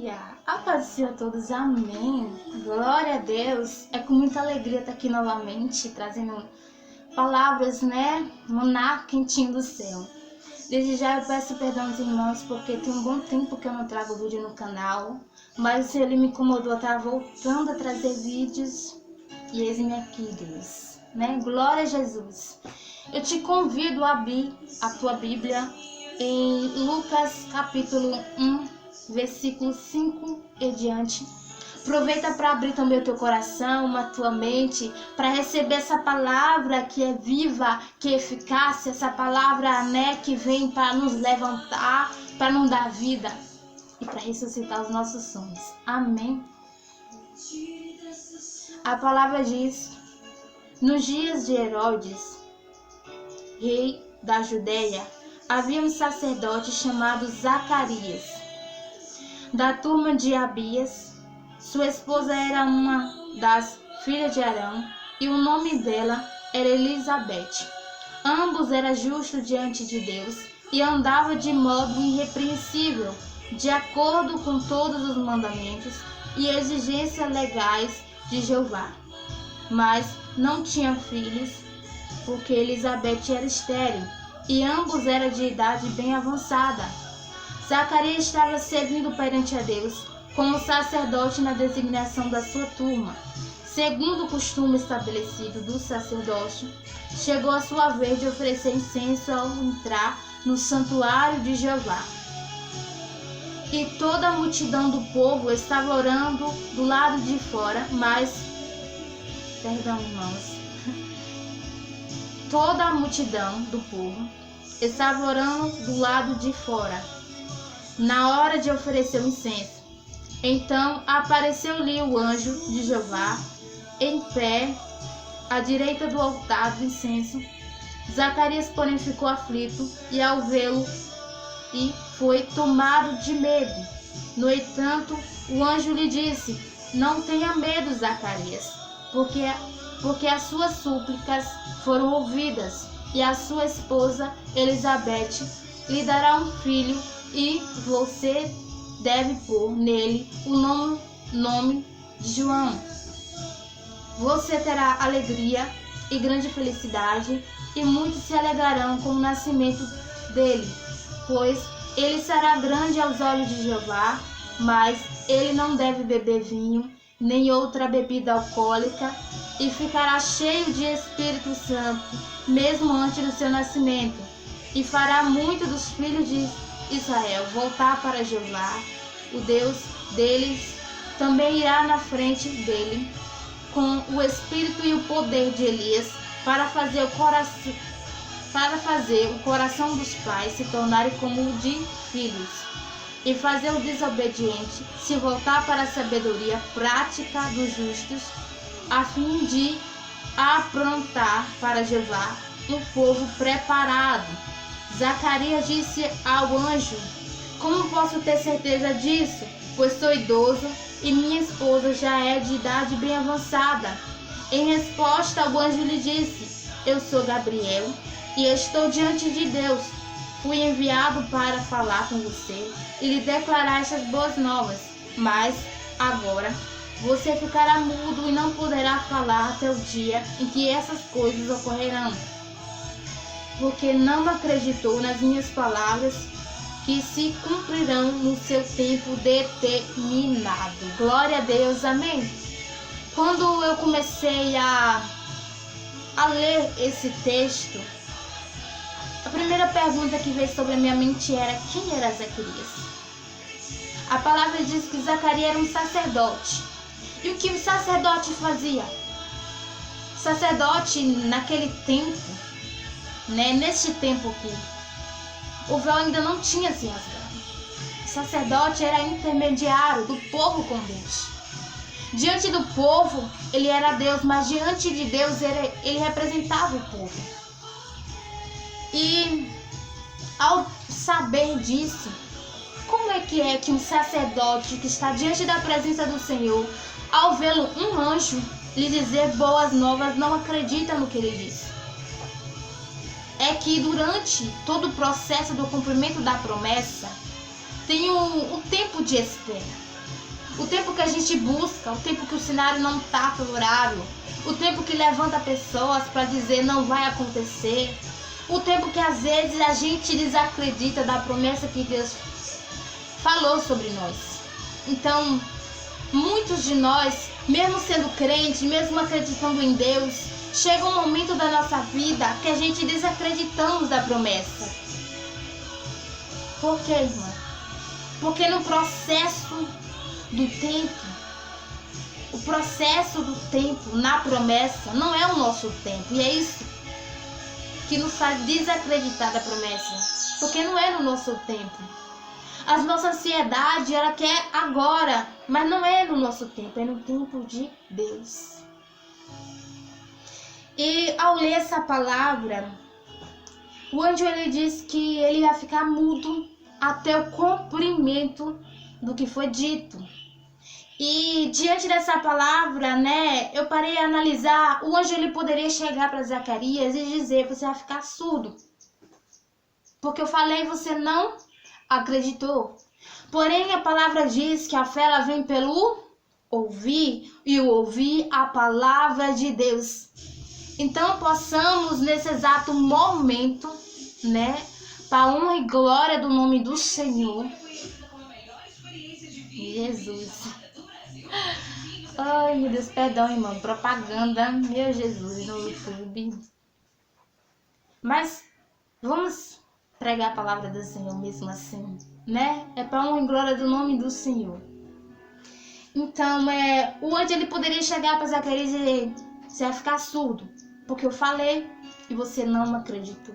Aleluia! A paz do Senhor a todos, amém! Glória a Deus! É com muita alegria estar aqui novamente, trazendo palavras, maná quentinho do céu. Desde já eu peço perdão aos irmãos, porque tem um bom tempo que eu não trago vídeo no canal, mas Ele me incomodou a estar voltando a trazer vídeos, e eis-me aqui, Deus, Glória a Jesus! Eu te convido a abrir a tua Bíblia em Lucas capítulo 1, versículo 5 e diante. Aproveita para abrir também o teu coração, a tua mente, para receber essa palavra que é viva, que é eficaz, essa palavra, que vem para nos levantar, para nos dar vida e para ressuscitar os nossos sonhos. Amém? A palavra diz: nos dias de Herodes, rei da Judéia, havia um sacerdote chamado Zacarias, da turma de Abias. Sua esposa era uma das filhas de Arão, e o nome dela era Elizabeth. Ambos eram justos diante de Deus e andavam de modo irrepreensível, de acordo com todos os mandamentos e exigências legais de Jeová. Mas não tinham filhos, porque Elizabeth era estéril, e ambos eram de idade bem avançada. Zacarias estava servindo perante a Deus como sacerdote na designação da sua turma. Segundo o costume estabelecido do sacerdócio, chegou a sua vez de oferecer incenso ao entrar no santuário de Jeová. E toda a multidão do povo estava orando do lado de fora, Toda a multidão do povo estava orando do lado de fora, na hora de oferecer o incenso. Então apareceu-lhe o anjo de Jeová, em pé, à direita do altar do incenso. Zacarias, porém, ficou aflito, e ao vê-lo, foi tomado de medo. No entanto, o anjo lhe disse: não tenha medo, Zacarias, porque as suas súplicas foram ouvidas, e a sua esposa Elizabeth lhe dará um filho, e você deve pôr nele o nome de João. Você terá alegria e grande felicidade, e muitos se alegrarão com o nascimento dele, pois ele será grande aos olhos de Jeová, mas ele não deve beber vinho, nem outra bebida alcoólica, e ficará cheio de Espírito Santo, mesmo antes do seu nascimento, e fará muito dos filhos de Israel voltar para Jeová, o Deus deles. Também irá na frente dele com o espírito e o poder de Elias, para fazer o coração dos pais se tornarem como o de filhos, e fazer o desobediente se voltar para a sabedoria prática dos justos, a fim de aprontar para Jeová um povo preparado. Zacarias disse ao anjo: como posso ter certeza disso? Pois sou idoso e minha esposa já é de idade bem avançada. Em resposta, o anjo lhe disse: eu sou Gabriel e estou diante de Deus. Fui enviado para falar com você e lhe declarar estas boas novas. Mas agora você ficará mudo e não poderá falar até o dia em que essas coisas ocorrerão, porque não acreditou nas minhas palavras, que se cumprirão no seu tempo determinado. Glória a Deus, amém? Quando eu comecei a ler esse texto, a primeira pergunta que veio sobre a minha mente era: quem era Zacarias? A palavra diz que Zacarias era um sacerdote. E o que o sacerdote fazia? O sacerdote, naquele tempo, neste tempo aqui, o véu ainda não tinha se rasgado. O sacerdote era intermediário do povo com Deus. Diante do povo, ele era Deus, mas diante de Deus, ele representava o povo. E ao saber disso, como é que um sacerdote que está diante da presença do Senhor, ao vê-lo um anjo lhe dizer boas novas, não acredita no que ele diz? É que durante todo o processo do cumprimento da promessa, tem um tempo de espera. o tempo que a gente busca, o tempo que o cenário não está favorável, o tempo que levanta pessoas para dizer não vai acontecer, o tempo que às vezes a gente desacredita da promessa que Deus falou sobre nós. Então, muitos de nós, mesmo sendo crentes, mesmo acreditando em Deus, chega um momento da nossa vida que a gente desacreditamos da promessa. Por quê, irmã? Porque no processo do tempo, o processo do tempo na promessa não é o nosso tempo. E é isso que nos faz desacreditar da promessa. Porque não é no nosso tempo. A nossa ansiedade, ela quer agora, mas não é no nosso tempo, é no tempo de Deus. E ao ler essa palavra, o anjo ele diz que ele ia ficar mudo até o cumprimento do que foi dito. E diante dessa palavra, né, eu parei a analisar, o anjo ele poderia chegar para Zacarias e dizer, você vai ficar surdo. Porque eu falei, você não acreditou. Porém, a palavra diz que a fé ela vem pelo ouvir, e o ouvir a palavra de Deus. Então, possamos nesse exato momento, né, para a honra e glória do nome do Senhor, Jesus. Ai, meu Deus, perdão, irmão, propaganda, meu Jesus, no YouTube. Mas vamos pregar a palavra do Senhor mesmo assim, né? É para honra e glória do nome do Senhor. Então, o anjo ele poderia chegar para Zacarias e dizer, você vai ficar surdo, porque eu falei e você não acreditou.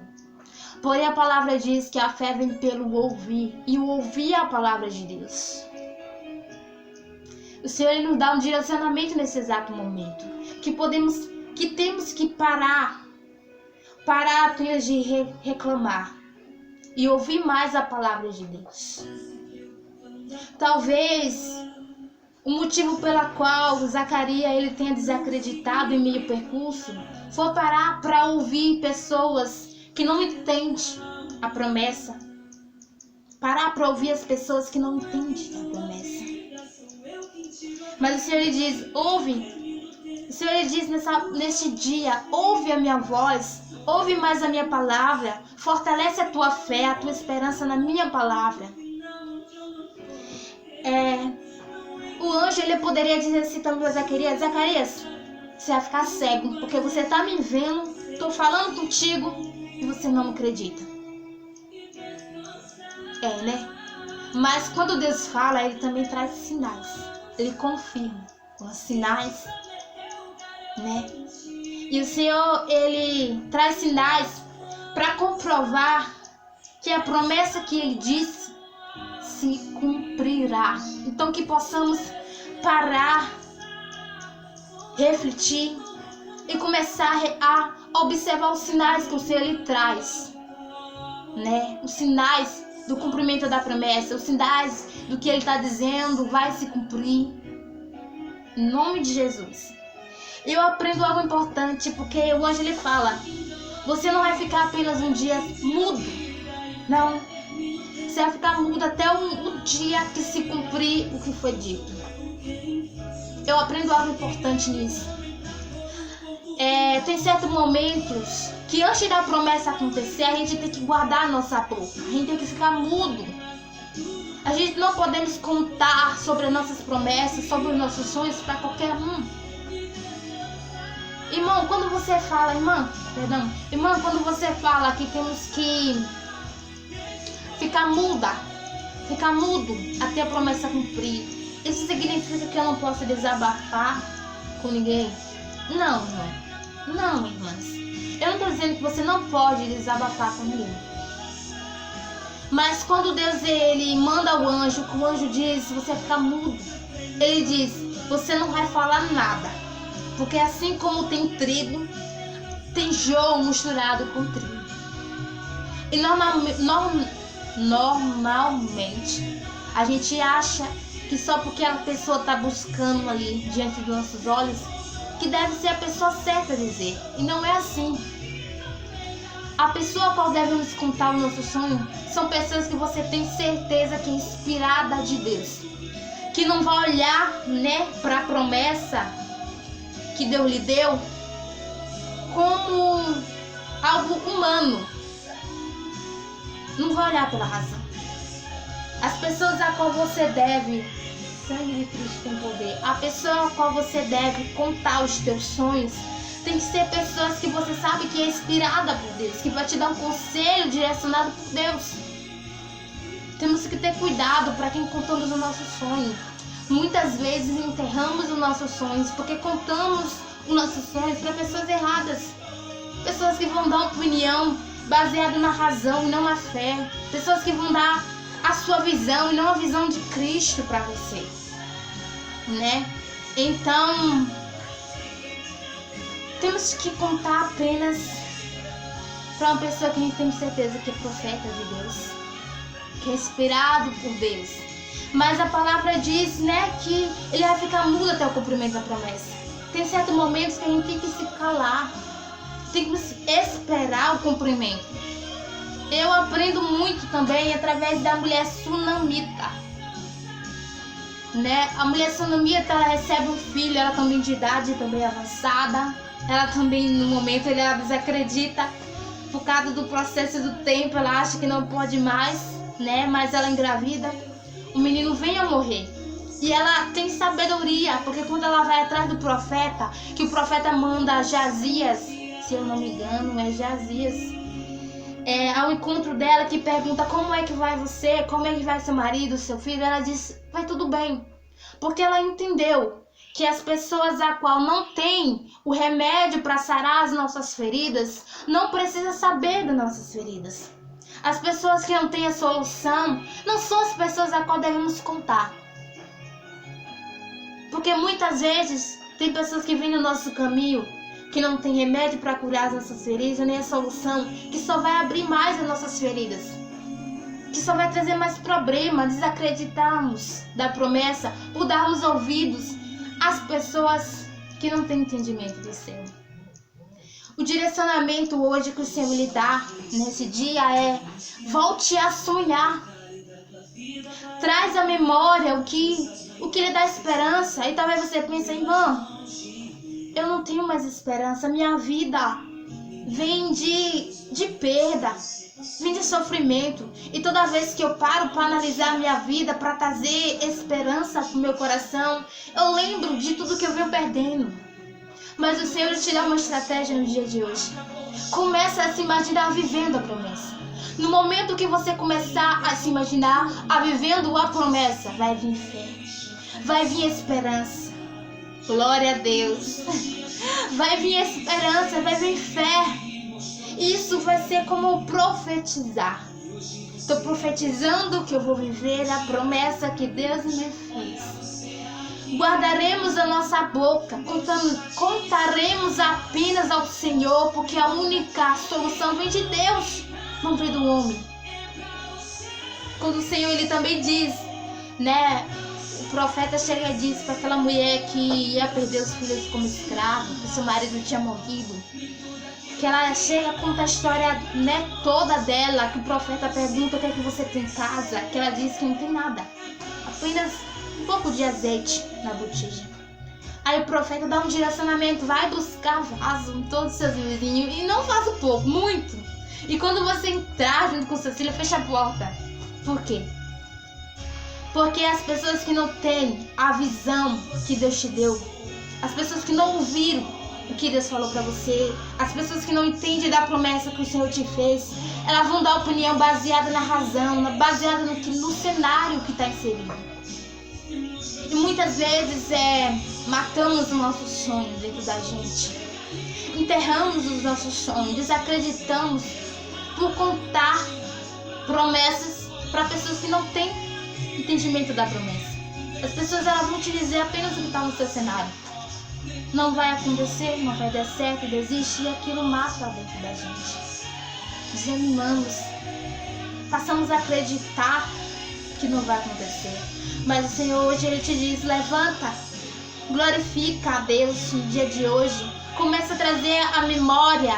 Porém, a palavra diz que a fé vem pelo ouvir, e o ouvir é a palavra de Deus. O Senhor ele nos dá um direcionamento nesse exato momento, que temos que parar apenas de reclamar e ouvir mais a palavra de Deus. Talvez o motivo pela qual Zacarias ele tenha desacreditado em meio percurso foi parar para ouvir pessoas que não entendem a promessa. Parar para ouvir as pessoas que não entendem a promessa. Mas o Senhor ele diz, ouve. O Senhor ele diz neste dia, ouve a minha voz, ouve mais a minha palavra, fortalece a tua fé, a tua esperança na minha palavra. O anjo ele poderia dizer assim também para Zacarias, Zacarias, você vai ficar cego, porque você está me vendo, estou falando contigo e você não acredita. Né? Mas quando Deus fala, ele também traz sinais. Ele confirma com os sinais, né? E o Senhor, ele traz sinais para comprovar que a promessa que ele disse se cumprirá. Então que possamos parar, refletir e começar a observar os sinais que o Senhor ele traz, né? Os sinais do cumprimento da promessa, os sinais do que ele está dizendo vai se cumprir. Em nome de Jesus. Eu aprendo algo importante, porque o anjo ele fala, você não vai ficar apenas um dia mudo. Não. Você vai ficar mudo até o dia que se cumprir o que foi dito. Eu aprendo algo importante nisso. Tem certos momentos que antes da promessa acontecer, a gente tem que guardar a nossa boca. A gente tem que ficar mudo. A gente não podemos contar sobre as nossas promessas, sobre os nossos sonhos para qualquer um. Irmão, quando você fala, irmã, quando você fala que temos que ficar mudo até a promessa cumprir, isso significa que eu não posso desabafar com ninguém? Não, irmã. Não, irmãs. Eu não estou dizendo que você não pode desabafar com ninguém. Mas quando Deus ele manda o anjo, que o anjo diz, você vai ficar mudo. Ele diz, você não vai falar nada. Porque assim como tem trigo, tem joio misturado com trigo. E normalmente a gente acha que só porque a pessoa está buscando ali diante dos nossos olhos, que deve ser a pessoa certa a dizer. E não é assim. A pessoa a qual devemos contar o nosso sonho são pessoas que você tem certeza que é inspirada de Deus. que não vai olhar, né, para a promessa que Deus lhe deu como algo humano. Não vai olhar pela razão. As pessoas a qual você deve, sangue de Cristo tem poder, a pessoa a qual você deve contar os teus sonhos, tem que ser pessoas que você sabe que é inspirada por Deus, que vai te dar um conselho direcionado por Deus. Temos que ter cuidado para quem contamos o nosso sonho. Muitas vezes enterramos os nossos sonhos porque contamos os nossos sonhos para pessoas erradas. Pessoas que vão dar opinião baseada na razão e não na fé. Pessoas que vão dar a sua visão e não a visão de Cristo para você, né? Então, temos que contar apenas para uma pessoa que a gente tem certeza que é profeta de Deus, que é inspirado por Deus. Mas a palavra diz, né, que ele vai ficar mudo até o cumprimento da promessa. Tem certos momentos que a gente tem que se calar, tem que esperar o cumprimento. Eu aprendo muito também através da mulher sunamita, né? A mulher sunamita, ela recebe um filho, ela também de idade também avançada. Ela também, no momento, ela desacredita por causa do processo do tempo. Ela acha que não pode mais, né? Mas ela engravida. O menino vem a morrer. E ela tem sabedoria, porque quando ela vai atrás do profeta, que o profeta manda Jazias, se eu não me engano, é Jazias, ao encontro dela, que pergunta como é que vai você, como é que vai seu marido, seu filho, ela diz, vai tudo bem. Porque ela entendeu que as pessoas a qual não tem o remédio para sarar as nossas feridas, não precisa saber das nossas feridas. As pessoas que não têm a solução, não são as pessoas a qual devemos contar. Porque muitas vezes, tem pessoas que vêm no nosso caminho, que não tem remédio para curar as nossas feridas, nem a solução, que só vai abrir mais as nossas feridas, que só vai trazer mais problemas, desacreditarmos da promessa, por darmos ouvidos às pessoas que não têm entendimento do Senhor. O direcionamento hoje que o Senhor lhe dá nesse dia é: volte a sonhar. Traz à memória o que lhe dá esperança. E talvez você pense, irmã, eu não tenho mais esperança, minha vida vem de perda, vem de sofrimento. E toda vez que eu paro para analisar minha vida, para trazer esperança para o meu coração, eu lembro de tudo que eu venho perdendo. Mas o Senhor te dá uma estratégia no dia de hoje. Começa a se imaginar vivendo a promessa. No momento que você começar a se imaginar vivendo a promessa, vai vir fé, vai vir esperança. Glória a Deus. Vai vir esperança, vai vir fé. Isso vai ser como profetizar. Estou profetizando que eu vou viver a promessa que Deus me fez. Guardaremos a nossa boca, contaremos apenas ao Senhor, porque a única solução vem de Deus, não vem do homem. Quando o Senhor, ele também diz, né? O profeta chega e diz para aquela mulher que ia perder os filhos como escravo, que seu marido tinha morrido, que ela chega e conta a história, né, toda dela, que o profeta pergunta o que é que você tem em casa, que ela diz que não tem nada, apenas um pouco de azeite na botija. Aí o profeta dá um direcionamento, vai buscar vaso em todos os seus vizinhos, e não vaso pouco, muito. E quando você entrar junto com seus filhos, fecha a porta. Por quê? Porque as pessoas que não têm a visão que Deus te deu, as pessoas que não ouviram o que Deus falou para você, as pessoas que não entendem da promessa que o Senhor te fez, elas vão dar opinião baseada na razão, baseada no cenário que está inserido. E muitas vezes matamos os nossos sonhos dentro da gente, enterramos os nossos sonhos, desacreditamos por contar promessas para pessoas que não têm entendimento da promessa. As pessoas, elas vão te dizer apenas o que está no seu cenário. Não vai acontecer, não vai dar certo, desiste, e aquilo mata dentro da gente. Desanimamos, passamos a acreditar que não vai acontecer. Mas o Senhor hoje, ele te diz, levanta, glorifica a Deus no dia de hoje, começa a trazer à memória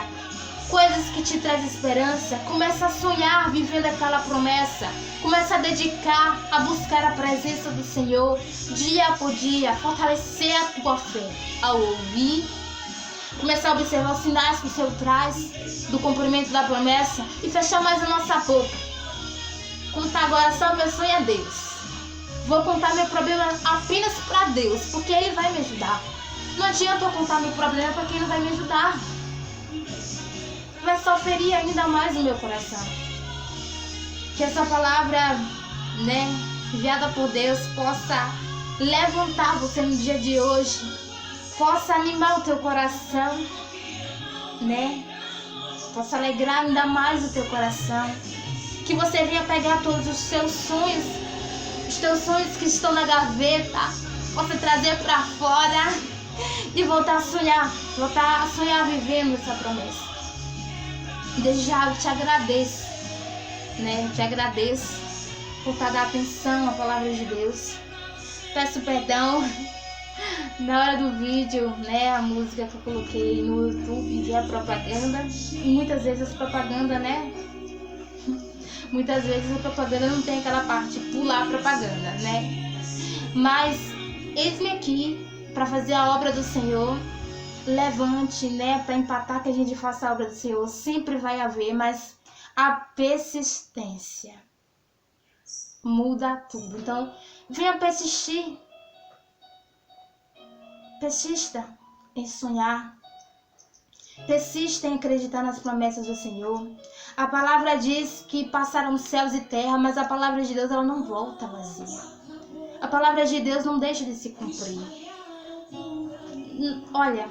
coisas que te trazem esperança. Começa a sonhar vivendo aquela promessa. Começa a dedicar, a buscar a presença do Senhor dia por dia, fortalecer a tua fé ao ouvir. Começar a observar os sinais que o Senhor traz do cumprimento da promessa e fechar mais a nossa boca. Contar agora só meu sonho a Deus. Vou contar meu problema apenas para Deus, porque Ele vai me ajudar. Não adianta eu contar meu problema porque Ele não vai me ajudar. Vai só ferir ainda mais o meu coração. Que essa palavra, enviada por Deus, possa levantar você no dia de hoje. Possa animar o teu coração, Possa alegrar ainda mais o teu coração. Que você venha pegar todos os seus sonhos, os teus sonhos que estão na gaveta, possa trazer para fora e voltar a sonhar vivendo essa promessa. Desde já eu te agradeço, Te agradeço por estar dando atenção à palavra de Deus. Peço perdão na hora do vídeo, a música que eu coloquei no YouTube é propaganda. E muitas vezes as propagandas, Muitas vezes a propaganda não tem aquela parte, pular a propaganda, Mas eis-me aqui para fazer a obra do Senhor. Levante, para empatar que a gente faça a obra do Senhor. Sempre vai haver, mas a persistência muda tudo. Então, venha persistir. Persista em sonhar. Persista em acreditar nas promessas do Senhor. A palavra diz que passaram céus e terra, mas a palavra de Deus ela não volta vazia. A palavra de Deus não deixa de se cumprir. Olha,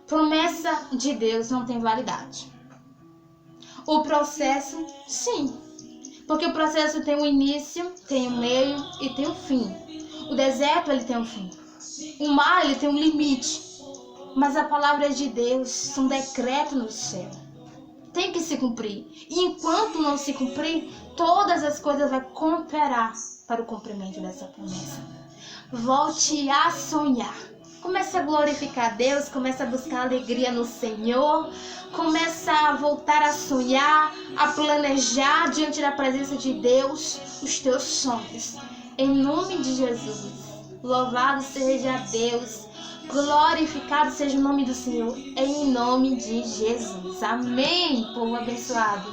promessa de Deus não tem validade. O processo, sim. Porque o processo tem um início, tem um meio e tem um fim. O deserto ele tem um fim. O mar ele tem um limite. Mas a palavra de Deus é um decreto no céu. Tem que se cumprir. E enquanto não se cumprir, todas as coisas vão cooperar para o cumprimento dessa promessa. Volte a sonhar. Comece a glorificar Deus, comece a buscar alegria no Senhor. Comece a voltar a sonhar, a planejar diante da presença de Deus os teus sonhos. Em nome de Jesus. Louvado seja Deus. Glorificado seja o nome do Senhor, em nome de Jesus. Amém, povo abençoado.